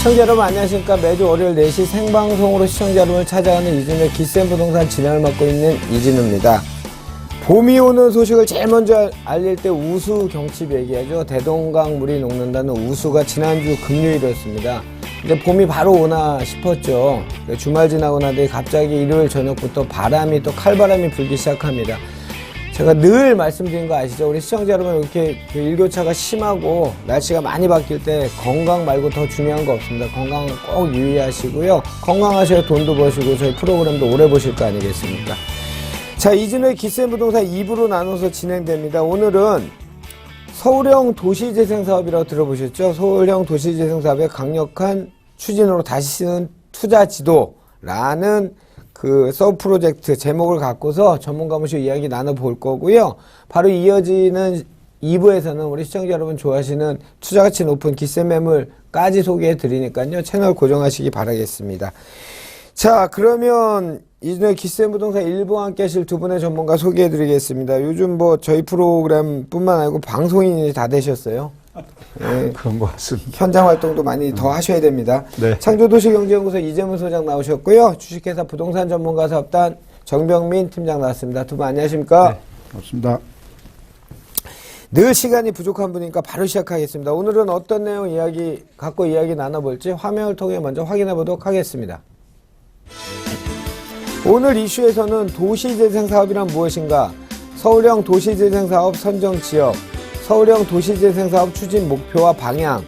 시청자 여러분 안녕하십니까. 매주 월요일 4시 생방송으로 시청자 여러분을 찾아가는 이진우의 기센 부동산 진행을 맡고 있는 이진우입니다. 봄이 오는 소식을 제일 먼저 알릴 때 우수 경칩 얘기하죠. 대동강 물이 녹는다는 우수가 지난주 금요일이었습니다. 이제 봄이 바로 오나 싶었죠. 주말 지나고 나더니 갑자기 일요일 저녁부터 바람이 또 칼바람이 불기 시작합니다. 제가 늘 말씀드린 거 아시죠? 우리 시청자 여러분 이렇게 일교차가 심하고 날씨가 많이 바뀔 때 건강 말고 더 중요한 거 없습니다. 건강 꼭 유의하시고요. 건강하셔야 돈도 버시고 저희 프로그램도 오래 보실 거 아니겠습니까? 자, 이진우의 기센 부동산 2부로 나눠서 진행됩니다. 오늘은 서울형 도시재생 사업이라고 들어보셨죠? 서울형 도시재생 사업의 강력한 추진으로 다시 쓰는 투자 지도라는 그 서브 프로젝트 제목을 갖고서 전문가 모시고 이야기 나눠볼 거고요. 바로 이어지는 2부에서는 우리 시청자 여러분 좋아하시는 투자가치 높은 기센 매물까지 소개해 드리니까요. 채널 고정하시기 바라겠습니다. 자, 그러면 이준의 기센 부동산 1부와 함께 하실 두 분의 전문가 소개해 드리겠습니다. 요즘 뭐 저희 프로그램 뿐만 아니고 방송인이 다 되셨어요. 네. 그런 것 같습니다. 현장 활동도 많이 더 하셔야 됩니다. 네. 창조도시경제연구소 이재문 소장 나오셨고요. 주식회사 부동산 전문가 사업단 정병민 팀장 나왔습니다. 두 분 안녕하십니까? 네, 반갑습니다. 늘 시간이 부족한 분이니까 바로 시작하겠습니다. 오늘은 어떤 내용 갖고 이야기 나눠볼지 화면을 통해 먼저 확인해 보도록 하겠습니다. 오늘 이슈에서는 도시재생 사업이란 무엇인가, 서울형 도시재생 사업 선정 지역, 서울형 도시재생 사업 추진 목표와 방향,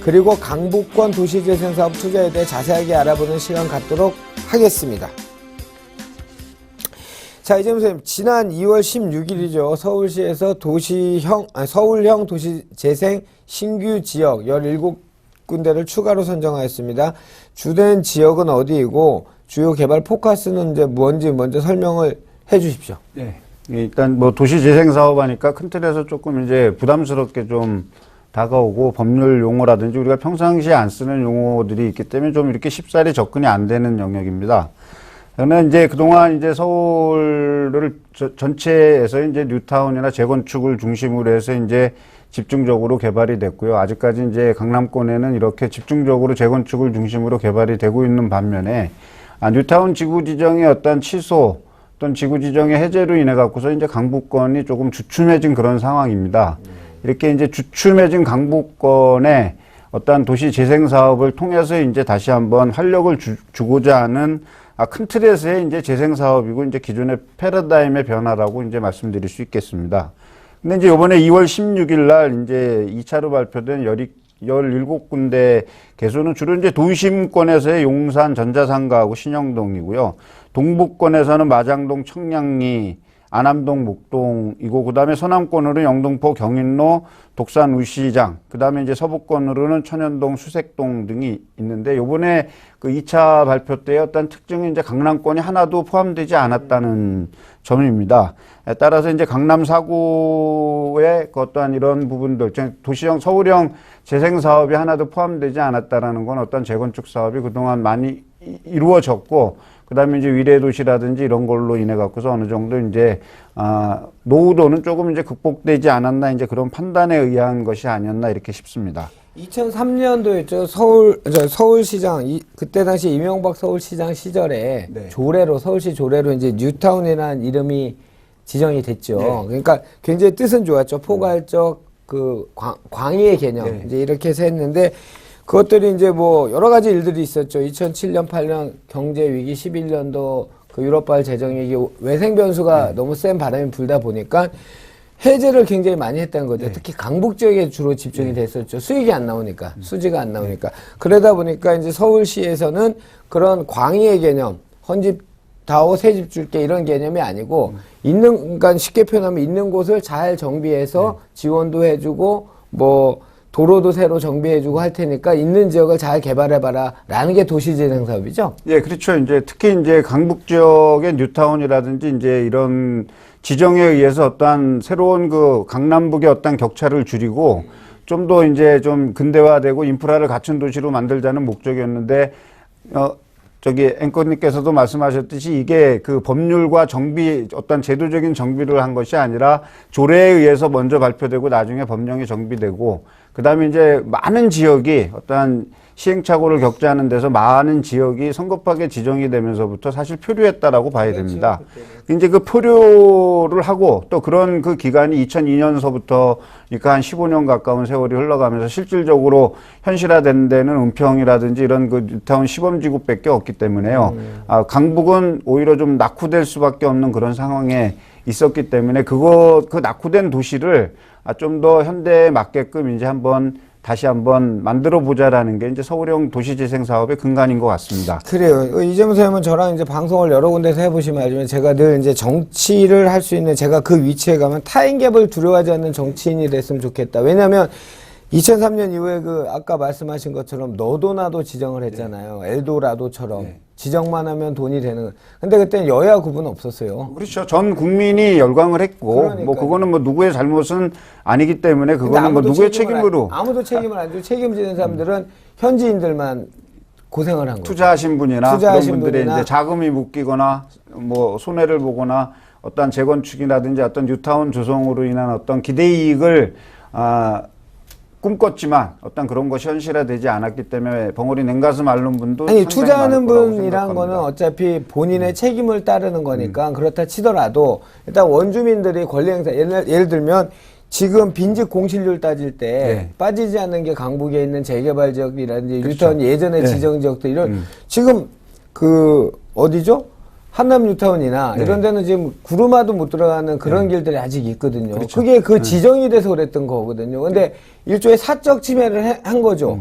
그리고 강북권 도시재생 사업 투자에 대해 자세하게 알아보는 시간 갖도록 하겠습니다. 자, 이재문 선생님, 지난 2월 16일이죠. 서울시에서 서울형 도시재생 신규 지역 17군데를 추가로 선정하였습니다. 주된 지역은 어디이고 주요 개발 포커스는 이제 뭔지 먼저 설명을 해 주십시오. 네. 일단 뭐 도시재생 사업 하니까 큰 틀에서 조금 이제 부담스럽게 좀 다가오고 법률 용어라든지 우리가 평상시에 안 쓰는 용어들이 있기 때문에 좀 이렇게 쉽사리 접근이 안 되는 영역입니다. 저는 이제 그동안 이제 서울을 전체에서 이제 뉴타운이나 재건축을 중심으로 해서 이제 집중적으로 개발이 됐고요. 아직까지 이제 강남권에는 이렇게 집중적으로 재건축을 중심으로 개발이 되고 있는 반면에 뉴타운 지구 지정의 어떤 취소 어떤 지구 지정의 해제로 인해 갖고서 이제 강북권이 조금 주춤해진 그런 상황입니다. 이렇게 이제 주춤해진 강북권에 어떤 도시 재생 사업을 통해서 이제 다시 한번 활력을 주고자 하는 큰 틀에서의 이제 재생 사업이고 이제 기존의 패러다임의 변화라고 이제 말씀드릴 수 있겠습니다. 근데 이제 이번에 2월 16일 날 이제 2차로 발표된 17군데 개소는 주로 이제 도심권에서의 용산 전자상가하고 신영동이고요. 동북권에서는 마장동, 청량리, 안암동, 목동이고, 그 다음에 서남권으로 영등포, 경인로, 독산, 우시장, 그 다음에 이제 서북권으로는 천연동, 수색동 등이 있는데, 요번에 그 2차 발표 때의 어떤 특징은 이제 강남권이 하나도 포함되지 않았다는 점입니다. 따라서 이제 강남 4구의 그 어떠한 이런 부분들, 도시형, 서울형 재생 사업이 하나도 포함되지 않았다라는 건 어떤 재건축 사업이 그동안 많이 이루어졌고, 그 다음에 이제 위례도시라든지 이런 걸로 인해 갖고서 어느 정도 이제, 노후도는 조금 이제 극복되지 않았나, 이제 그런 판단에 의한 것이 아니었나, 이렇게 싶습니다. 2003년도였죠. 서울시장, 그때 당시 이명박 서울시장 시절에 네. 서울시 조례로 이제 뉴타운이라는 이름이 지정이 됐죠. 네. 그러니까 굉장히 뜻은 좋았죠. 포괄적 그 광의의 개념. 네. 이제 이렇게 해서 했는데 그것들이 이제 뭐 여러 가지 일들이 있었죠. 2007년, 8년 경제 위기, 11년도 그 유럽발 재정위기, 외생 변수가 너무 센 바람이 불다 보니까 해제를 굉장히 많이 했다는 거죠. 특히 강북 지역에 주로 집중이 됐었죠. 수익이 안 나오니까, 수지가 안 나오니까. 그러다 보니까 이제 서울시에서는 그런 광의의 개념, 헌집 다오 새집 줄게 이런 개념이 아니고 그러니까 쉽게 표현하면 있는 곳을 잘 정비해서 지원도 해주고 뭐 도로도 새로 정비해주고 할 테니까 있는 지역을 잘 개발해봐라 라는 게 도시재생 사업이죠? 예, 그렇죠. 이제 특히 이제 강북 지역의 뉴타운이라든지 이제 이런 지정에 의해서 어떠한 새로운 그 강남북의 어떤 격차를 줄이고 좀 더 이제 좀 근대화되고 인프라를 갖춘 도시로 만들자는 목적이었는데, 저기 앵커님께서도 말씀하셨듯이 이게 그 법률과 정비, 어떤 제도적인 정비를 한 것이 아니라 조례에 의해서 먼저 발표되고 나중에 법령이 정비되고, 그 다음에 이제 많은 지역이 어떠한 시행착오를 겪지 않은 데서 많은 지역이 성급하게 지정이 되면서부터 사실 표류했다라고 봐야 됩니다. 이제 그 표류를 하고 또 그런 그 기간이 2002년서부터 그러니까 한 15년 가까운 세월이 흘러가면서 실질적으로 현실화된 데는 은평이라든지 이런 그 뉴타운 시범지구밖에 없기 때문에요. 강북은 오히려 좀 낙후될 수밖에 없는 그런 상황에 있었기 때문에 그 낙후된 도시를 좀 더 현대에 맞게끔 이제 다시 한번 만들어 보자라는 게 이제 서울형 도시재생 사업의 근간인 것 같습니다. 그래요. 이재명 선생님은 저랑 이제 방송을 여러 군데서 해보시면 알지만 제가 늘 이제 정치를 할 수 있는 제가 그 위치에 가면 타인갭을 두려워하지 않는 정치인이 됐으면 좋겠다. 왜냐하면 2003년 이후에 그 아까 말씀하신 것처럼 너도 나도 지정을 했잖아요. 엘도라도처럼. 지정만 하면 돈이 되는. 근데 그때는 여야 구분 없었어요. 그렇죠. 전 국민이 열광을 했고, 그러니까요. 뭐 그거는 뭐 누구의 잘못은 아니기 때문에 그거는 뭐 누구의 책임으로. 아무도 책임을 안 지고 책임지는 사람들은 현지인들만 고생을 한 거죠. 투자하신 분이나 투자하신 그런 분들의 분이나 이제 자금이 묶이거나 뭐 손해를 보거나 어떤 재건축이라든지 어떤 뉴타운 조성으로 인한 어떤 기대이익을 꿈꿨지만 어떤 그런 것이 현실화되지 않았기 때문에 벙어리 냉가슴 앓는 분도 아니 상당히 투자하는 많을 거라고 분이란 생각합니다. 거는 어차피 본인의 책임을 따르는 거니까 그렇다 치더라도 일단 원주민들이 권리 행사 예를 들면 지금 빈집 공실률 따질 때 빠지지 않는 게 강북에 있는 재개발 지역이라든지 그렇죠. 뉴타운 예전에 지정 지역들 이런 지금 그 어디죠? 한남 뉴타운이나 이런 데는 지금 구르마도 못 들어가는 그런 길들이 아직 있거든요. 그렇죠. 그게 그 지정이 돼서 그랬던 거거든요. 근데 일종의 사적 침해를 한 거죠.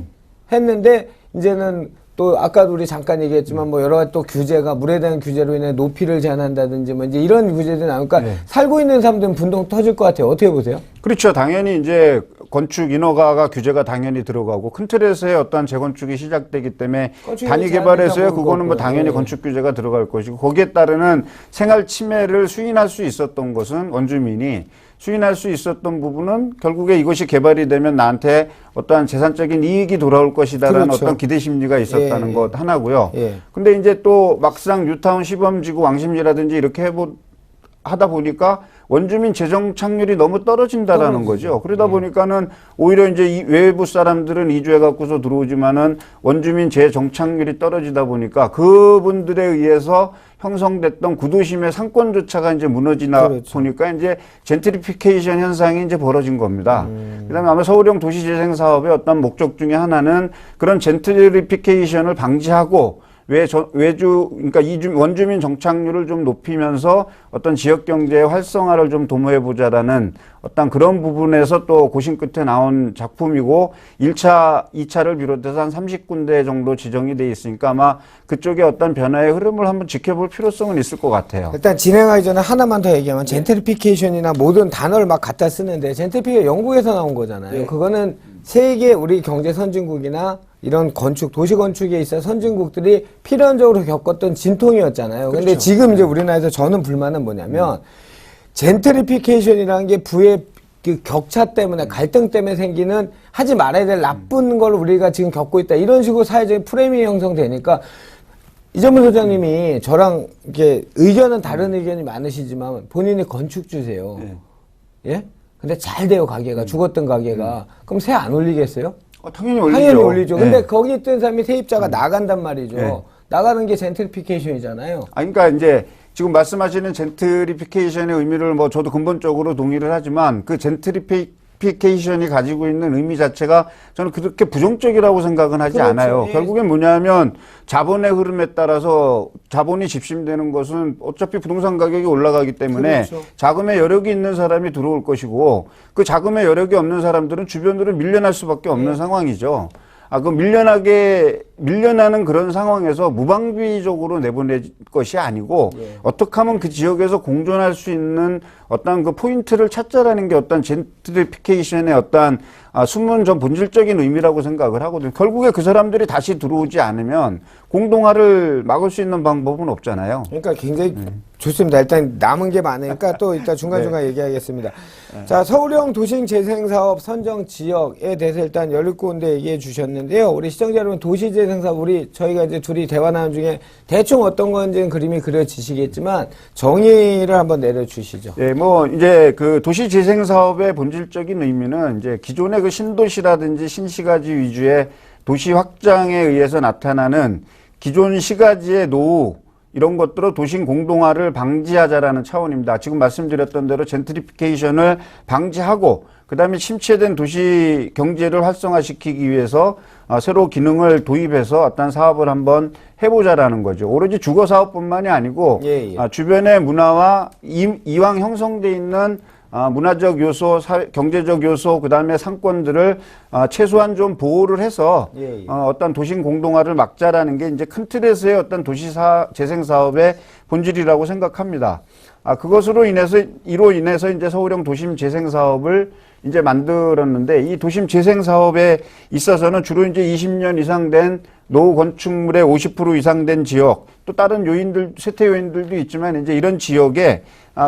했는데 이제는 또 아까도 우리 잠깐 얘기했지만 뭐 여러 가지 또 규제가 물에 대한 규제로 인해 높이를 제한한다든지 뭐 이제 이런 규제들이 나오니까 살고 있는 사람들은 분동 터질 것 같아요. 어떻게 보세요? 그렇죠. 당연히 이제 건축 인허가가 규제가 당연히 들어가고 큰 틀에서의 어떤 재건축이 시작되기 때문에 단위 개발에서의 그거는 뭐 당연히 건축 규제가 들어갈 것이고 거기에 따르는 생활 침해를 수인할 수 있었던 것은 원주민이 수인할 수 있었던 부분은 결국에 이것이 개발이 되면 나한테 어떠한 재산적인 이익이 돌아올 것이다라는 그렇죠. 어떤 기대 심리가 있었다는 것 하나고요. 예. 근데 이제 또 막상 뉴타운 시범지구 왕십리라든지 이렇게 하다 보니까 원주민 재정 착률이 너무 떨어진다라는 거죠. 그러다 보니까는 오히려 이제 이 외부 사람들은 이주해 갖고서 들어오지만은 원주민 재정착률이 떨어지다 보니까 그분들에 의해서 형성됐던 구도심의 상권조차가 이제 무너지다 보니까 이제 젠트리피케이션 현상이 이제 벌어진 겁니다. 그다음에 아마 서울형 도시재생 사업의 어떤 목적 중에 하나는 그런 젠트리피케이션을 방지하고 그러니까 원주민 정착률을 좀 높이면서 어떤 지역 경제의 활성화를 좀 도모해 보자라는 어떤 그런 부분에서 또 고심 끝에 나온 작품이고 1차, 2차를 비롯해서 한 30군데 정도 지정이 돼 있으니까 아마 그쪽에 어떤 변화의 흐름을 한번 지켜볼 필요성은 있을 것 같아요. 일단 진행하기 전에 하나만 더 얘기하면 젠트리피케이션이나 모든 단어를 막 갖다 쓰는데 젠트리피케이션 영국에서 나온 거잖아요. 그거는 세계 우리 경제 선진국이나 이런 도시 건축에 있어 선진국들이 필연적으로 겪었던 진통이었잖아요. 근데 그렇죠. 지금 이제 우리나라에서 저는 불만은 뭐냐면 젠트리피케이션이라는 게 부의 그 격차 때문에 갈등 때문에 생기는 하지 말아야 될 나쁜 걸 우리가 지금 겪고 있다. 이런 식으로 사회적인 프레임이 형성되니까 이정문 소장님이 저랑 이렇게 의견은 다른 의견이 많으시지만 본인이 건축주세요. 예? 근데 잘 돼요, 가게가. 죽었던 가게가. 그럼 세 안 올리겠어요? 당연히 올리죠. 당연히 올리죠. 근데 거기 있던 사람이 세입자가 나간단 말이죠. 나가는 게 젠트리피케이션이잖아요. 그러니까 이제 지금 말씀하시는 젠트리피케이션의 의미를 뭐 저도 근본적으로 동의를 하지만 그 젠트리피케이션이 가지고 있는 의미 자체가 저는 그렇게 부정적이라고 생각은 하지 않아요. 결국엔 뭐냐면 자본의 흐름에 따라서 자본이 집심되는 것은 어차피 부동산 가격이 올라가기 때문에 자금의 여력이 있는 사람이 들어올 것이고 그 자금의 여력이 없는 사람들은 주변으로 밀려날 수밖에 없는 상황이죠. 그 밀려나는 그런 상황에서 무방비적으로 내보낼 것이 아니고 어떻게 하면 그 지역에서 공존할 수 있는 어떤 그 포인트를 찾자라는 게 어떤 젠트리피케이션의 어떤 숨은 좀 본질적인 의미라고 생각을 하거든요. 결국에 그 사람들이 다시 들어오지 않으면 공동화를 막을 수 있는 방법은 없잖아요. 그러니까 굉장히 좋습니다. 일단 남은 게 많으니까 또 이따 중간중간 얘기하겠습니다. 자, 서울형 도시재생사업 선정 지역에 대해서 일단 17군데 얘기해 주셨는데요. 우리 시청자 여러분 도시재생사업 저희가 이제 둘이 대화 나눈 중에 대충 어떤 건지는 그림이 그려지시겠지만 정의를 한번 내려주시죠. 예, 뭐 이제 그 도시재생사업의 본질적인 의미는 이제 기존의 그 신도시라든지 신시가지 위주의 도시 확장에 의해서 나타나는 기존 시가지의 노후 이런 것들로 도심 공동화를 방지하자라는 차원입니다. 지금 말씀드렸던 대로 젠트리피케이션을 방지하고 그다음에 침체된 도시 경제를 활성화시키기 위해서 새로 기능을 도입해서 어떤 사업을 한번 해보자라는 거죠. 오로지 주거 사업뿐만이 아니고 주변의 문화와 이왕 형성돼 있는 문화적 요소, 경제적 요소, 그 다음에 상권들을 최소한 좀 보호를 해서 어떤 도심 공동화를 막자라는 게 이제 큰 틀에서의 어떤 도시 재생 사업의 본질이라고 생각합니다. 그것으로 인해서 이제 서울형 도심 재생 사업을 이제 만들었는데 이 도심 재생 사업에 있어서는 주로 이제 20년 이상 된 노후 건축물의 50% 이상 된 지역, 또 다른 요인들, 쇠퇴 요인들도 있지만 이제 이런 지역에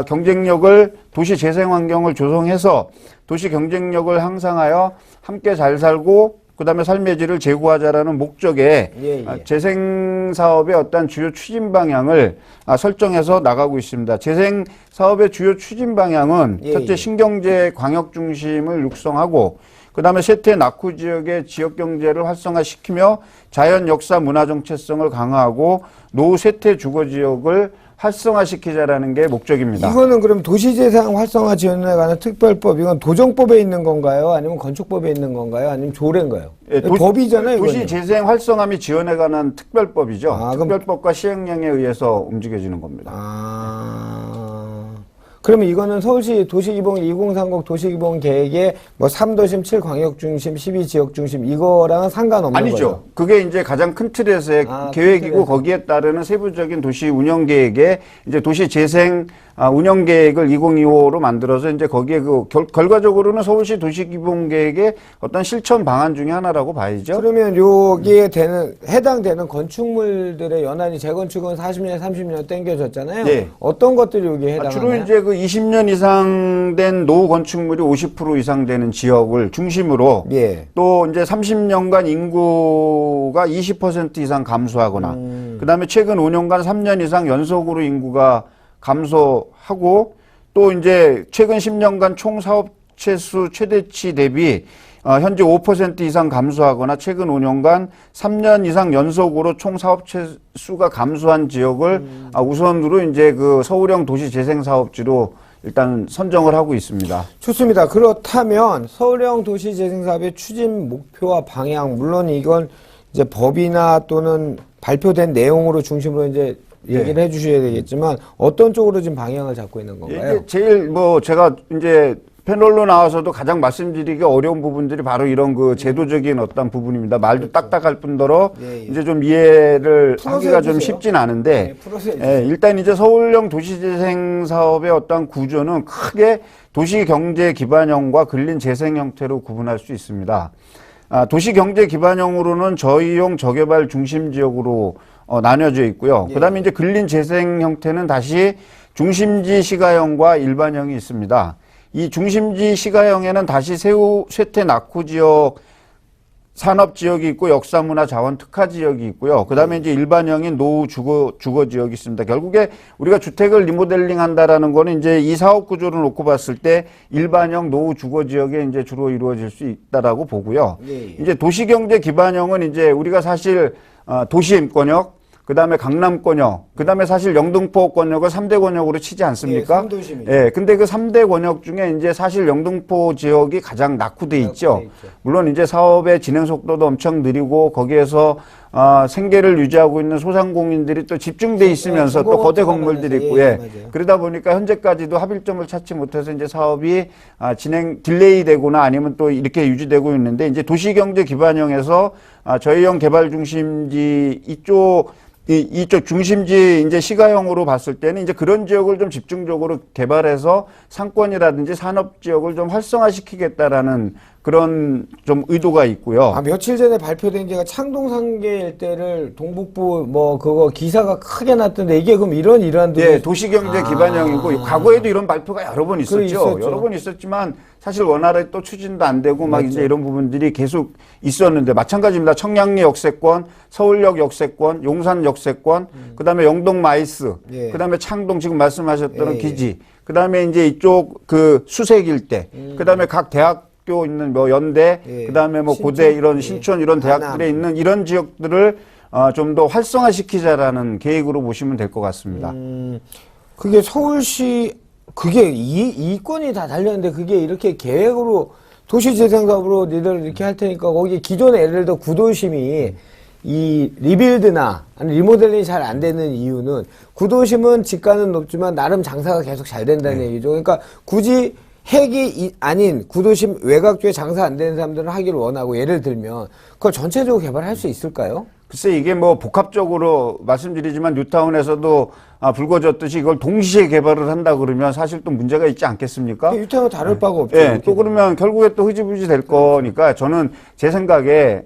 경쟁력을 도시 재생 환경을 조성해서 도시 경쟁력을 향상하여 함께 잘 살고 그다음에 삶의 질을 제고하자라는 목적의 재생 사업의 어떤 주요 추진 방향을 설정해서 나가고 있습니다. 재생 사업의 주요 추진 방향은 첫째 신경제 광역 중심을 육성하고 그다음에 쇠퇴 낙후 지역의 지역 경제를 활성화시키며 자연 역사 문화 정체성을 강화하고 노후 쇠퇴 주거 지역을 활성화시키자라는 게 목적입니다. 이거는 그럼 도시재생 활성화 지원에 관한 특별법, 이건 도정법에 있는 건가요? 아니면 건축법에 있는 건가요? 아니면 조례인가요? 법이잖아요. 도시재생 활성화 및 지원에 관한 특별법이죠. 특별법과 시행령에 의해서 움직여지는 겁니다. 그러면 이거는 서울시 도시기본 2030 도시기본 계획의 뭐 3도심 7광역중심 12지역중심 이거랑은 상관없는 아니죠. 거죠? 그게 이제 가장 큰 틀에서의 계획이고 거기에 따르는 세부적인 도시 운영 계획에 이제 도시 재생 운영 계획을 2025로 만들어서 이제 거기에 결과적으로는 서울시 도시기본 계획의 어떤 실천 방안 중에 하나라고 봐야죠. 그러면 여기에 해당되는 건축물들의 연한이 재건축은 40년, 30년 땡겨졌잖아요. 어떤 것들이 여기에 해당하나요? 주로 이제 그 20년 이상 된 노후 건축물이 50% 이상 되는 지역을 중심으로 또 이제 30년간 인구가 20% 이상 감소하거나 그다음에 최근 5년간 3년 이상 연속으로 인구가 감소하고 또 이제 최근 10년간 총 사업체 수 최대치 대비 현재 5% 이상 감소하거나 최근 5년간 3년 이상 연속으로 총 사업체 수가 감소한 지역을 우선으로 이제 그 서울형 도시 재생 사업지로 일단 선정을 하고 있습니다. 좋습니다. 그렇다면 서울형 도시 재생 사업의 추진 목표와 방향, 물론 이건 이제 법이나 또는 발표된 내용으로 중심으로 이제 얘기를 해주셔야 되겠지만 어떤 쪽으로 지금 방향을 잡고 있는 건가요? 이게 제일 제가 이제 패널로 나와서도 가장 말씀드리기 어려운 부분들이 바로 이런 그 제도적인 어떤 부분입니다. 말도 딱딱할 뿐더러 이제 좀 이해를 하기가 좀 쉽진 않은데 일단 이제 서울형 도시재생 사업의 어떤 구조는 크게 도시경제 기반형과 근린 재생 형태로 구분할 수 있습니다. 도시경제 기반형으로는 저이용 저개발 중심 지역으로 나뉘어져 있고요. 그다음에 이제 근린 재생 형태는 다시 중심지 시가형과 일반형이 있습니다. 이 중심지 시가형에는 다시 쇠퇴 낙후 지역, 산업 지역이 있고 역사문화 자원 특화 지역이 있고요. 그다음에 이제 일반형인 노후 주거 지역이 있습니다. 결국에 우리가 주택을 리모델링 한다라는 거는 이제 이 사업 구조를 놓고 봤을 때 일반형 노후 주거 지역에 이제 주로 이루어질 수 있다라고 보고요. 이제 도시경제 기반형은 이제 우리가 사실 도시권역, 그 다음에 강남권역, 그 다음에 사실 영등포 권역을 3대 권역으로 치지 않습니까? 근데 그 3대 권역 중에 이제 사실 영등포 지역이 가장 낙후돼 있죠. 물론 이제 사업의 진행 속도도 엄청 느리고 거기에서 생계를 유지하고 있는 소상공인들이 또 집중돼 있으면서 또 거대 건물들이 있고, 그러다 보니까 현재까지도 합일점을 찾지 못해서 이제 사업이 딜레이 되거나 아니면 또 이렇게 유지되고 있는데 이제 도시경제 기반형에서 저희형 개발 중심지 이쪽 중심지 이제 시가형으로 봤을 때는 이제 그런 지역을 좀 집중적으로 개발해서 상권이라든지 산업 지역을 좀 활성화시키겠다라는 그런 좀 의도가 있고요. 며칠 전에 발표된 게가 창동상계 일대를 동북부 그거 기사가 크게 났던데 이게 그럼 이런 일환도 도시경제 기반형이고 과거에도 이런 발표가 여러 번 있었죠. 여러 번 있었지만 사실 원활하게 또 추진도 안 되고 막 이제 이런 부분들이 계속 있었는데 마찬가지입니다. 청량리 역세권, 서울역 역세권, 용산 역세권, 그다음에 영동 마이스, 그다음에 창동 지금 말씀하셨던 기지, 그다음에 이제 이쪽 그 수색 일대, 그다음에 각 대학 학교 있는 뭐 연대, 예. 그다음에 뭐 신촌? 고대 이런 예. 신촌 이런 대학들에 하남. 있는 이런 지역들을 좀 더 활성화시키자라는 계획으로 보시면 될 것 같습니다. 그게 서울시 그게 이권이 다 달렸는데 그게 이렇게 계획으로 도시재생사업으로 니들 이렇게 할 테니까 거기 기존에 예를 들어 구도심이 이 리빌드나 아니 리모델링이 잘 안 되는 이유는 구도심은 집가는 높지만 나름 장사가 계속 잘 된다는 얘기죠. 그러니까 굳이 핵이 아닌 구도심 외곽 쪽에 장사 안 되는 사람들은 하기를 원하고 예를 들면 그걸 전체적으로 개발할 수 있을까요? 글쎄 이게 뭐 복합적으로 말씀드리지만 뉴타운에서도 불거졌듯이 이걸 동시에 개발을 한다 그러면 사실 또 문제가 있지 않겠습니까? 유타운 다를 바가 없죠. 예, 또 그러면 결국에 또 흐지부지 될 거니까 저는 제 생각에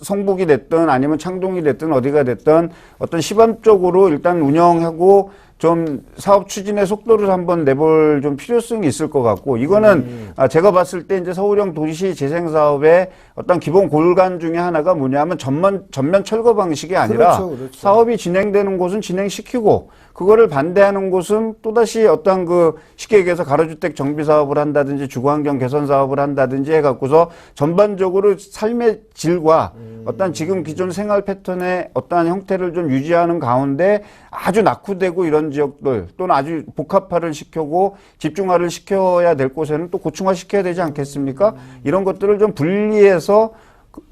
성북이 됐든 아니면 창동이 됐든 어디가 됐든 어떤 시범적으로 일단 운영하고 좀 사업 추진의 속도를 한번 내볼 좀 필요성이 있을 것 같고 이거는 제가 봤을 때 이제 서울형 도시 재생 사업의 어떤 기본 골간 중에 하나가 뭐냐면 전면 철거 방식이 아니라 그렇죠. 사업이 진행되는 곳은 진행시키고 그거를 반대하는 곳은 또다시 어떤 그 쉽게 얘기해서 가로주택 정비 사업을 한다든지 주거환경 개선 사업을 한다든지 해갖고서 전반적으로 삶의 질과 어떤 지금 기존 생활 패턴의 어떠한 형태를 좀 유지하는 가운데 아주 낙후되고 이런 지역들 또는 아주 복합화를 시켜고 집중화를 시켜야 될 곳에는 또 고층화시켜야 되지 않겠습니까? 이런 것들을 좀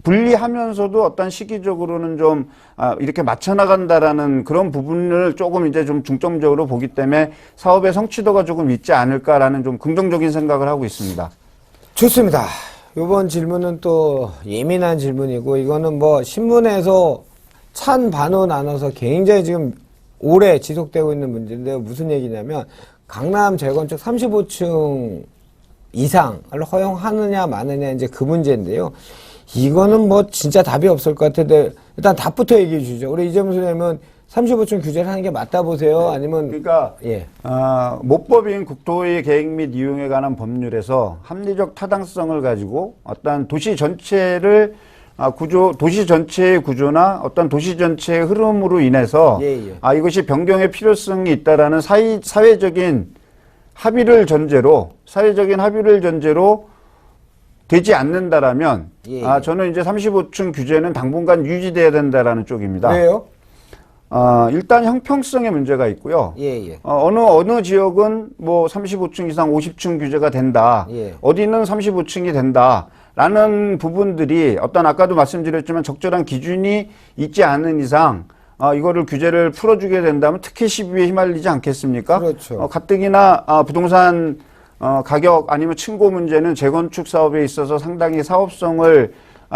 분리하면서도 어떤 시기적으로는 좀 이렇게 맞춰 나간다라는 그런 부분을 조금 이제 좀 중점적으로 보기 때문에 사업의 성취도가 조금 있지 않을까라는 좀 긍정적인 생각을 하고 있습니다. 좋습니다. 이번 질문은 또 예민한 질문이고 이거는 뭐 신문에서 찬반호 나눠서 굉장히 지금 오래 지속되고 있는 문제인데요. 무슨 얘기냐면 강남 재건축 35층 이상을 허용하느냐 마느냐 이제 그 문제인데요. 이거는 뭐 진짜 답이 없을 것 같은데 일단 답부터 얘기해 주죠. 우리 이재문 선생님은 35층 규제를 하는 게 맞다 보세요? 아니면 그러니까 예. 모법인 국토의 계획 및 이용에 관한 법률에서 합리적 타당성을 가지고 어떤 도시 전체를 도시 전체의 구조나 어떤 도시 전체의 흐름으로 인해서 이것이 변경의 필요성이 있다라는 사회적인 합의를 전제로 되지 않는다라면 저는 이제 35층 규제는 당분간 유지돼야 된다라는 쪽입니다. 왜요? 일단 형평성의 문제가 있고요. 어느 지역은 뭐 35층 이상 50층 규제가 된다. 어디는 35층이 된다라는 부분들이 어떤 아까도 말씀드렸지만 적절한 기준이 있지 않은 이상 이거를 규제를 풀어주게 된다면 특혜 시비에 휘말리지 않겠습니까? 그렇죠. 가뜩이나 부동산 가격 아니면 층고 문제는 재건축 사업에 있어서 상당히 사업성을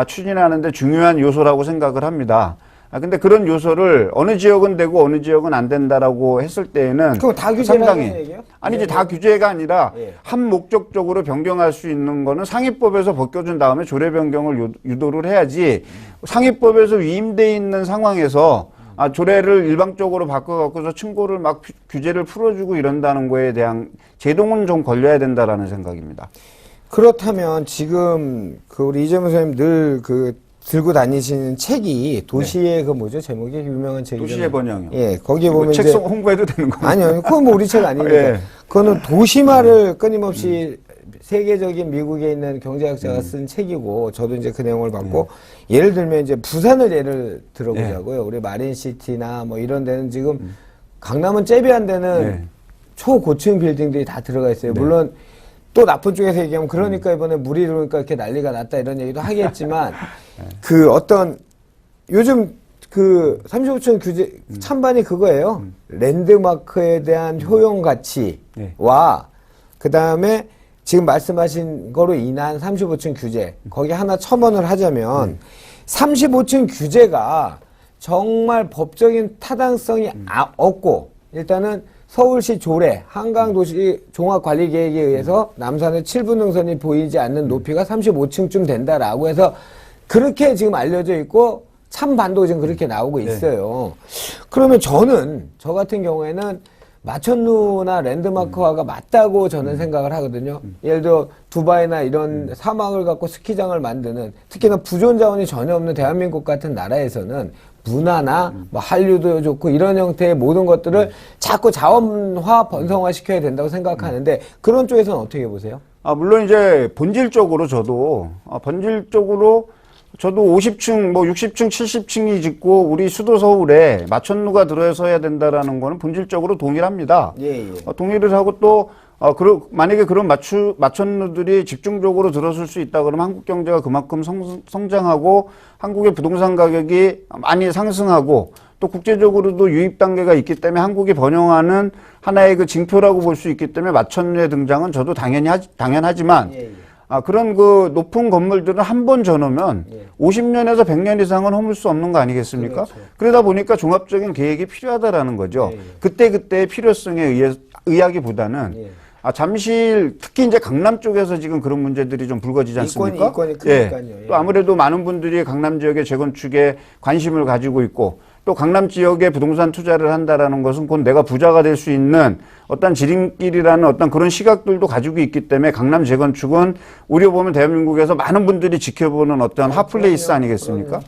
추진하는데 중요한 요소라고 생각을 합니다. 근데 그런 요소를 어느 지역은 되고 어느 지역은 안 된다라고 했을 때에는 그럼 다 규제라는 얘기예요? 아니지 다 규제가 아니라 한 목적적으로 변경할 수 있는 거는 상위법에서 벗겨준 다음에 조례 변경을 유도를 해야지 상위법에서 위임돼 있는 상황에서 조례를 일방적으로 바꿔갖고서 층고를 막 규제를 풀어주고 이런다는 거에 대한 제동은 좀 걸려야 된다라는 생각입니다. 그렇다면 지금 우리 이재문 선생님 늘 들고 다니시는 책이 도시의 그 뭐죠? 제목이 유명한 책이 도시의 번영이요. 예, 거기에 보면 책 이제 홍보해도 되는 거예요? 아니요, 그건 뭐 우리 책 아니니까. 그거는 도시화를 끊임없이 세계적인 미국에 있는 경제학자가 쓴 책이고 저도 이제 그 내용을 봤고 예를 들면 이제 부산을 예를 들어보자고요. 우리 마린시티나 뭐 이런 데는 지금 강남은 잽이한 데는 초고층 빌딩들이 다 들어가 있어요. 물론 또 나쁜 쪽에서 얘기하면 그러니까 이번에 물이 들어오니까 이렇게 난리가 났다 이런 얘기도 하겠지만 어떤 요즘 35층 규제 찬반이 그거예요. 랜드마크에 대한 효용 가치와 그 다음에 지금 말씀하신 거로 인한 35층 규제 거기 하나 첨언을 하자면 35층 규제가 정말 법적인 타당성이 없고 일단은 서울시 조례 한강도시 종합관리계획에 의해서 남산의 7분 능선이 보이지 않는 높이가 35층쯤 된다라고 해서 그렇게 지금 알려져 있고 찬반도 지금 그렇게 나오고 있어요. 그러면 저 같은 경우에는 마천루나 랜드마크화가 맞다고 저는 생각을 하거든요. 예를 들어 두바이나 이런 사막을 갖고 스키장을 만드는 특히나 부존 자원이 전혀 없는 대한민국 같은 나라에서는 문화나 뭐 한류도 좋고 이런 형태의 모든 것들을 자꾸 자원화 번성화 시켜야 된다고 생각하는데 그런 쪽에서는 어떻게 보세요? 물론 이제 본질적으로 저도 50층, 뭐 60층, 70층이 짓고 우리 수도 서울에 마천루가 들어서야 된다라는 거는 본질적으로 동일합니다. 예. 동의를 하고 또 만약에 그런 마천루들이 집중적으로 들어설 수 있다 그러면 한국 경제가 그만큼 성장하고 한국의 부동산 가격이 많이 상승하고 또 국제적으로도 유입 단계가 있기 때문에 한국이 번영하는 하나의 그 징표라고 볼 수 있기 때문에 마천루의 등장은 저도 당연하지만 그런 그 높은 건물들은 한 번 져놓으면 50년에서 100년 이상은 허물 수 없는 거 아니겠습니까? 그렇죠. 그러다 보니까 종합적인 계획이 필요하다라는 거죠. 그때그때의 필요성에 의하기보다는 잠실, 특히 이제 강남 쪽에서 지금 그런 문제들이 좀 불거지지 않습니까? 이권이 크니까요. 또 아무래도 많은 분들이 강남 지역의 재건축에 관심을 가지고 있고 또 강남 지역에 부동산 투자를 한다라는 것은 곧 내가 부자가 될 수 있는 어떤 지름길이라는 어떤 그런 시각들도 가지고 있기 때문에 강남 재건축은 우리가 보면 대한민국에서 많은 분들이 지켜보는 어떤 핫플레이스 아니겠습니까?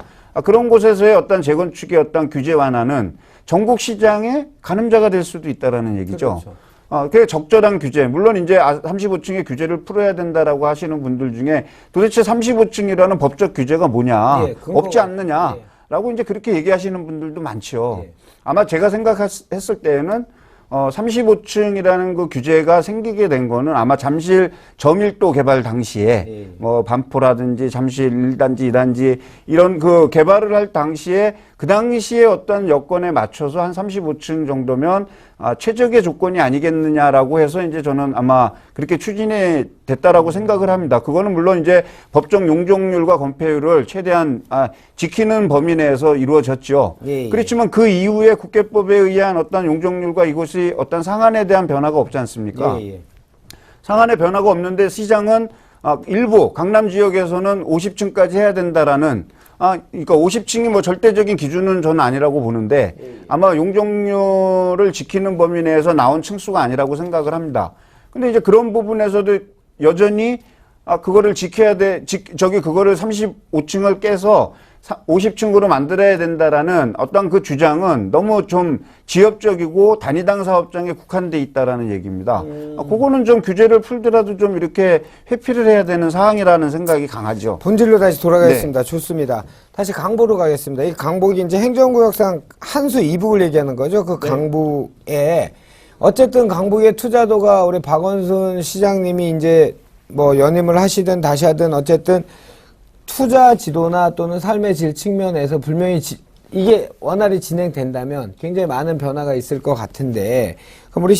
그런 곳에서의 어떤 재건축의 어떤 규제 완화는 전국 시장의 가늠자가 될 수도 있다라는 얘기죠. 그렇죠. 그게 적절한 규제. 물론 이제 35층의 규제를 풀어야 된다라고 하시는 분들 중에 도대체 35층이라는 법적 규제가 뭐냐, 없지 않느냐. 라고 이제 그렇게 얘기하시는 분들도 많죠. 아마 제가 생각했을 때에는 35층이라는 그 규제가 생기게 된 거는 아마 잠실 저밀도 개발 당시에 뭐 반포라든지 잠실 1단지, 2단지 이런 그 개발을 할 당시에 그 당시에 어떤 여건에 맞춰서 한 35층 정도면 최적의 조건이 아니겠느냐라고 해서 이제 저는 아마 그렇게 추진이 됐다라고 생각을 합니다. 그거는 물론 이제 법정 용적률과 건폐율을 최대한 지키는 범위 내에서 이루어졌죠. 그렇지만 그 이후에 국회법에 의한 어떤 용적률과 이것이 어떤 상한에 대한 변화가 없지 않습니까? 상한에 변화가 없는데 시장은 일부 강남 지역에서는 50층까지 해야 된다라는 그러니까 50층이 뭐 절대적인 기준은 저는 아니라고 보는데 아마 용적률을 지키는 범위 내에서 나온 층수가 아니라고 생각을 합니다. 근데 이제 그런 부분에서도 여전히 그거를 지켜야 돼. 그거를 35층을 깨서 50층으로 만들어야 된다라는 어떤 그 주장은 너무 좀 지엽적이고 단위당 사업장에 국한돼 있다라는 얘기입니다. 그거는 좀 규제를 풀더라도 좀 이렇게 회피를 해야 되는 사항이라는 생각이 강하죠. 본질로 다시 돌아가겠습니다. 좋습니다. 다시 강보로 가겠습니다. 이 강북이 이제 행정구역상 한수 이북을 얘기하는 거죠. 그 강북에 어쨌든 강북의 투자도가 우리 박원순 시장님이 이제 뭐 연임을 하시든 다시 하든 어쨌든 투자 지도나 또는 삶의 질 측면에서 분명히 이게 원활히 진행된다면 굉장히 많은 변화가 있을 것 같은데, 그럼 우리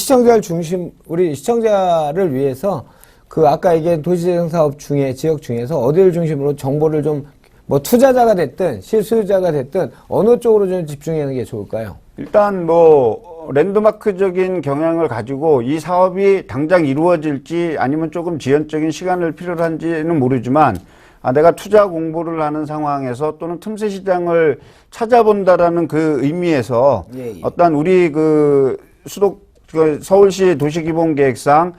시청자를 위해서 그 아까 얘기한 도시재생 사업 중에 지역 중에서 어디를 중심으로 정보를 좀 뭐 투자자가 됐든 실수요자가 됐든 어느 쪽으로 좀 집중하는 게 좋을까요? 일단 뭐 랜드마크적인 경향을 가지고 이 사업이 당장 이루어질지 아니면 조금 지연적인 시간을 필요로 한지는 모르지만 내가 투자 공부를 하는 상황에서 또는 틈새 시장을 찾아본다라는 그 의미에서 어떤 우리 그 서울시 도시기본계획상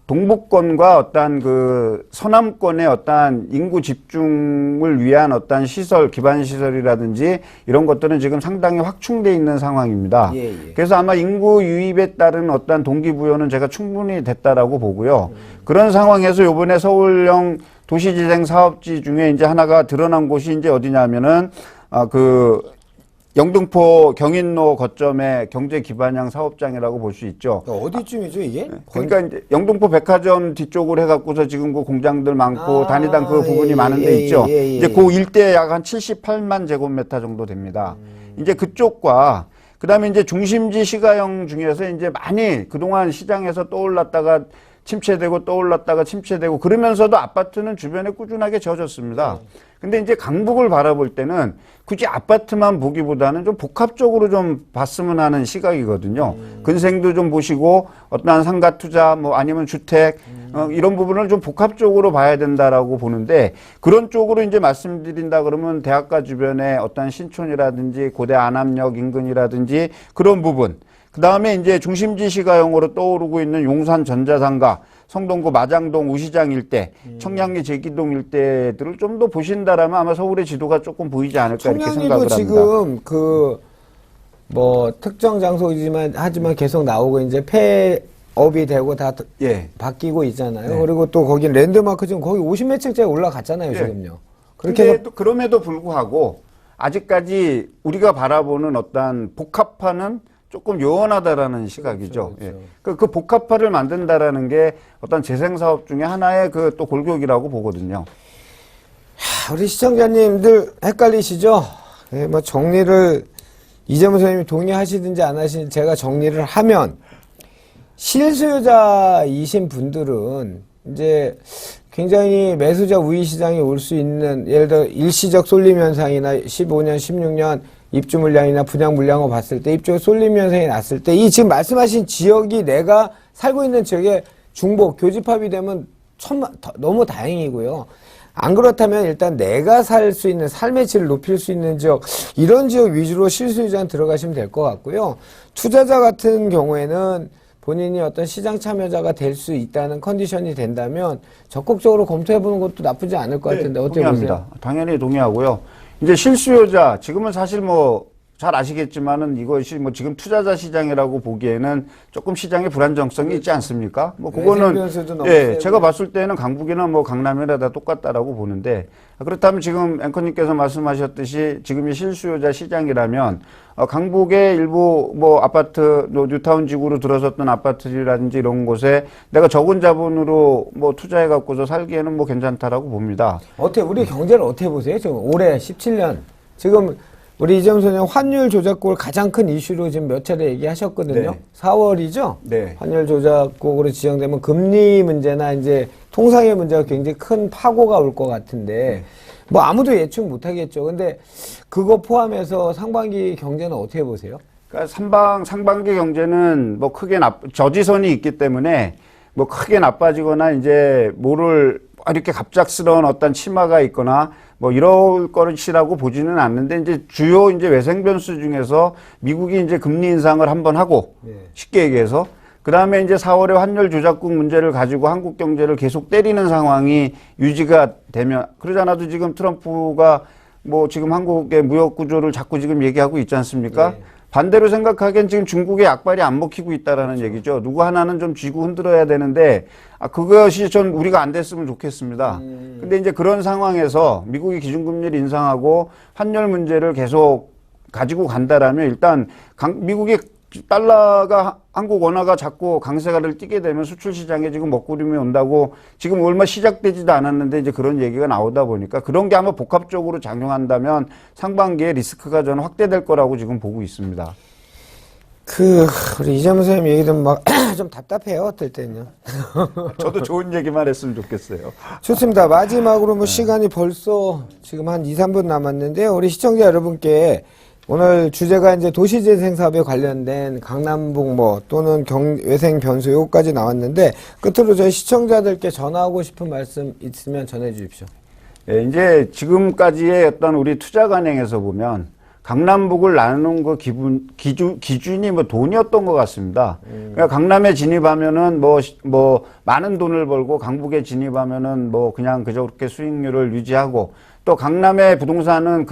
동북권과 어떤 그 서남권의 어떤 인구 집중을 위한 어떤 시설, 기반 시설이라든지 이런 것들은 지금 상당히 확충돼 있는 상황입니다. 그래서 아마 인구 유입에 따른 어떤 동기부여는 제가 충분히 됐다라고 보고요. 그런 상황에서 이번에 서울형 도시재생 사업지 중에 이제 하나가 드러난 곳이 이제 어디냐면은 영등포 경인로 거점의 경제 기반형 사업장이라고 볼 수 있죠. 어디쯤이죠, 이게? 그러니까 이제 영등포 백화점 뒤쪽으로 해갖고서 지금 그 공장들 많고 단위당 그 부분이 많은 데 있죠. 이제 그 일대 약 한 78만 제곱미터 정도 됩니다. 이제 그쪽과 그다음에 이제 중심지 시가형 중에서 이제 많이 그동안 시장에서 떠올랐다가 침체되고 떠올랐다가 침체되고 그러면서도 아파트는 주변에 꾸준하게 지어졌습니다. 근데 이제 강북을 바라볼 때는 굳이 아파트만 보기보다는 좀 복합적으로 좀 봤으면 하는 시각이거든요. 근생도 좀 보시고 어떠한 상가 투자 뭐 아니면 주택 이런 부분을 좀 복합적으로 봐야 된다라고 보는데 그런 쪽으로 이제 말씀드린다 그러면 대학가 주변에 어떤 신촌이라든지 고대 안암역 인근이라든지 그런 부분 그 다음에 이제 중심지 시가형으로 떠오르고 있는 용산 전자상가, 성동구 마장동 우시장 일대, 청량리 제기동 일대들을 좀 더 보신다라면 아마 서울의 지도가 조금 보이지 않을까 이렇게 생각을 합니다. 지금 뭐 특정 장소이지만 하지만 계속 나오고 이제 업이 되고 다 예. 바뀌고 있잖아요. 네. 그리고 또 거기 랜드마크 지금 거기 50몇 층짜리 올라갔잖아요, 예. 지금요. 그렇게 그런데 해서 또 그럼에도 불구하고 아직까지 우리가 바라보는 어떤 복합화는 조금 요원하다라는 시각이죠. 그렇죠. 예. 그 복합화를 만든다라는 게 어떤 재생 사업 중에 하나의 그 또 골격이라고 보거든요. 우리 시청자님들 헷갈리시죠? 예, 뭐 정리를 이재문 선생님이 동의하시든지 안 하시든지 제가 정리를 하면 실수요자이신 분들은 이제 굉장히 매수자 우위 시장에 올 수 있는 예를 들어 일시적 쏠림 현상이나 15년, 16년 입주 물량이나 분양 물량을 봤을 때 입주 쏠림 현상이 났을 때 이 지금 말씀하신 지역이 내가 살고 있는 지역에 중복 교집합이 되면 너무 다행이고요. 안 그렇다면 일단 내가 살 수 있는 삶의 질을 높일 수 있는 지역 이런 지역 위주로 실수요자는 들어가시면 될 것 같고요. 투자자 같은 경우에는 본인이 어떤 시장 참여자가 될 수 있다는 컨디션이 된다면 적극적으로 검토해보는 것도 나쁘지 않을 것 같은데 어떻게 동의합니다. 보세요? 당연히 동의하고요. 이제 실수요자 지금은 사실 뭐 잘 아시겠지만은 이것이 뭐 지금 투자자 시장이라고 보기에는 조금 시장의 불안정성이 있지 않습니까? 뭐 그거는 변수도 너무 예, 세고. 제가 봤을 때는 강북이나 뭐 강남이나 다 똑같다라고 보는데 그렇다면 지금 앵커님께서 말씀하셨듯이 지금이 실수요자 시장이라면 강북의 일부 뭐 아파트 뉴타운 지구로 들어섰던 아파트라든지 이런 곳에 내가 적은 자본으로 뭐 투자해 갖고서 살기에는 뭐 괜찮다라고 봅니다. 어떻게 우리 경제를 어떻게 보세요? 지금 올해 17년 지금 우리 이재명 선생님 환율 조작국을 가장 큰 이슈로 지금 몇 차례 얘기하셨거든요. 네. 4월이죠. 네. 환율 조작국으로 지정되면 금리 문제나 이제 통상의 문제가 굉장히 큰 파고가 올 것 같은데 뭐 아무도 예측 못 하겠죠. 근데 그거 포함해서 상반기 경제는 어떻게 보세요? 그러니까 상반기 경제는 뭐 크게 저지선이 있기 때문에 뭐 크게 나빠지거나 이제 뭐를 이렇게 갑작스러운 어떤 침하가 있거나 뭐 이럴 것이라고 보지는 않는데 이제 주요 이제 외생 변수 중에서 미국이 이제 금리 인상을 한번 하고 쉽게 얘기해서 그 다음에 이제 4월에 환율 조작국 문제를 가지고 한국 경제를 계속 때리는 상황이 유지가 되면 그러지 않아도 지금 트럼프가 뭐 지금 한국의 무역 구조를 자꾸 지금 얘기하고 있지 않습니까? 네. 반대로 생각하기엔 지금 중국의 약발이 안 먹히고 있다라는 얘기죠. 누구 하나는 좀 쥐고 흔들어야 되는데 그것이 전 우리가 안 됐으면 좋겠습니다. 근데 이제 그런 상황에서 미국이 기준금리를 인상하고 환율 문제를 계속 가지고 간다라면 일단 미국이 달러가 한국 원화가 자꾸 강세가를 띠게 되면 수출 시장에 지금 먹구름이 온다고 지금 얼마 시작되지도 않았는데 이제 그런 얘기가 나오다 보니까 그런 게 아마 복합적으로 작용한다면 상반기에 리스크가 저는 확대될 거라고 지금 보고 있습니다. 우리 이재명 선생님 얘기 좀 막 좀 답답해요. 어떨 때는요. 저도 좋은 얘기만 했으면 좋겠어요. 좋습니다. 마지막으로 뭐 시간이 벌써 지금 한 2, 3분 남았는데요. 우리 시청자 여러분께 오늘 주제가 이제 도시재생 사업에 관련된 강남북 뭐 또는 외생 변수 요거까지 나왔는데 끝으로 저희 시청자들께 전하고 싶은 말씀 있으면 전해 주십시오. 예, 이제 지금까지의 어떤 우리 투자관행에서 보면 강남북을 나누는 그 기준이 뭐 돈이었던 것 같습니다. 그러니까 강남에 진입하면은 뭐 많은 돈을 벌고 강북에 진입하면은 뭐 그냥 그렇게 수익률을 유지하고 또 강남의 부동산은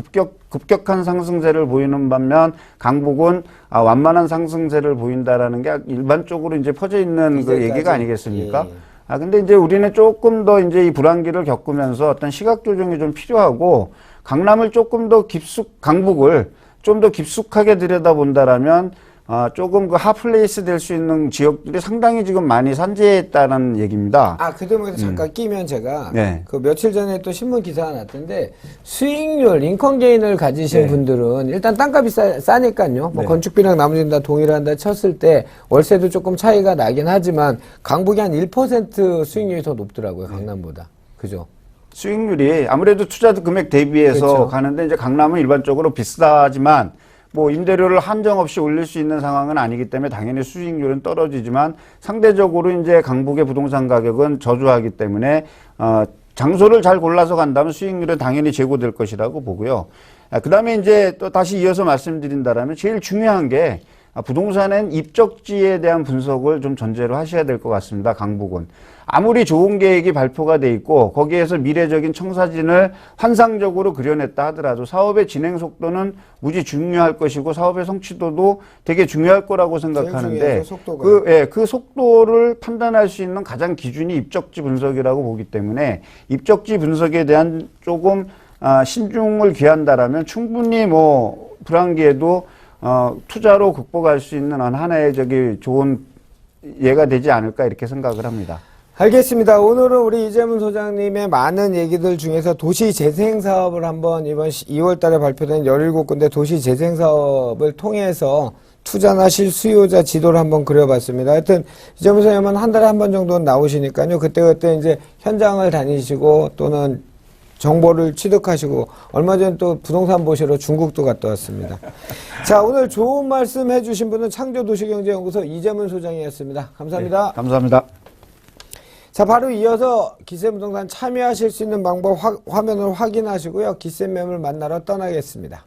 급격한 상승세를 보이는 반면 강북은 완만한 상승세를 보인다라는 게 일반적으로 이제 퍼져 있는 그 얘기가 아니겠습니까? 예. 근데 이제 우리는 조금 더 이제 이 불안기를 겪으면서 어떤 시각 조정이 좀 필요하고 강남을 조금 더 강북을 좀 더 깊숙하게 들여다본다라면 조금 그 핫플레이스 될 수 있는 지역들이 상당히 지금 많이 산재했다는 얘기입니다. 그 대목에서 잠깐 끼면 제가 네. 그 며칠 전에 또 신문 기사가 났던데 수익률, 인컨 게인을 가지신 네. 분들은 일단 땅값이 싸니까요. 뭐 네. 건축비랑 나머지는 다 동일한다 쳤을 때 월세도 조금 차이가 나긴 하지만 강북이 한 1% 수익률이 더 높더라고요. 강남보다. 그죠? 수익률이 아무래도 투자 금액 대비해서 그렇죠. 가는데 이제 강남은 일반적으로 비싸지만 뭐 임대료를 한정 없이 올릴 수 있는 상황은 아니기 때문에 당연히 수익률은 떨어지지만 상대적으로 이제 강북의 부동산 가격은 저조하기 때문에 장소를 잘 골라서 간다면 수익률은 당연히 제고될 것이라고 보고요. 그다음에 이제 또 다시 이어서 말씀드린다라면 제일 중요한 게 부동산은 입적지에 대한 분석을 좀 전제로 하셔야 될 것 같습니다. 강북은. 아무리 좋은 계획이 발표가 돼 있고 거기에서 미래적인 청사진을 환상적으로 그려냈다 하더라도 사업의 진행 속도는 무지 중요할 것이고 사업의 성취도도 되게 중요할 거라고 생각하는데 그 속도를 판단할 수 있는 가장 기준이 입적지 분석이라고 보기 때문에 입적지 분석에 대한 조금 신중을 기한다라면 충분히 뭐 불황기에도 투자로 극복할 수 있는 하나의 좋은 예가 되지 않을까 이렇게 생각을 합니다. 알겠습니다. 오늘은 우리 이재문 소장님의 많은 얘기들 중에서 도시재생사업을 한번 이번 2월 달에 발표된 17군데 도시재생사업을 통해서 투자나 실수요자 지도를 한번 그려봤습니다. 하여튼 이재문 소장님은 한 달에 한 번 정도는 나오시니까요. 그때 이제 현장을 다니시고 또는 정보를 취득하시고 얼마 전에 또 부동산 보시러 중국도 갔다 왔습니다. 자, 오늘 좋은 말씀 해주신 분은 창조도시경제연구소 이재문 소장이었습니다. 감사합니다. 네, 감사합니다. 자, 바로 이어서 기세부동산 참여하실 수 있는 방법 화면을 확인하시고요. 기세매물 만나러 떠나겠습니다.